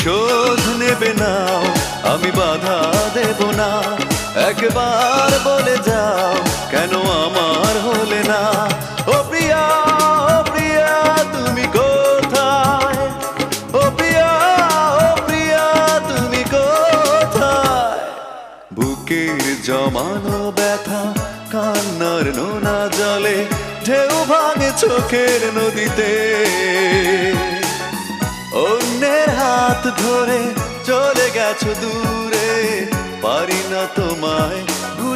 প্রতিশোধ নেবে না, আমি বাধা দেব না। একবার বলে যাও কেন আমার হলে না। ও প্রিয়া, ও প্রিয়া তুমি কোথায়? ও প্রিয়া, ও প্রিয়া তুমি কোথায়? বুকের জমানো ব্যথা কান্নার নোনা জলে ঢেউ ভাঙে চোখের নদীতে। অন্যের হাত ধরে চলে গেছো দূরে, পারি না তোমায়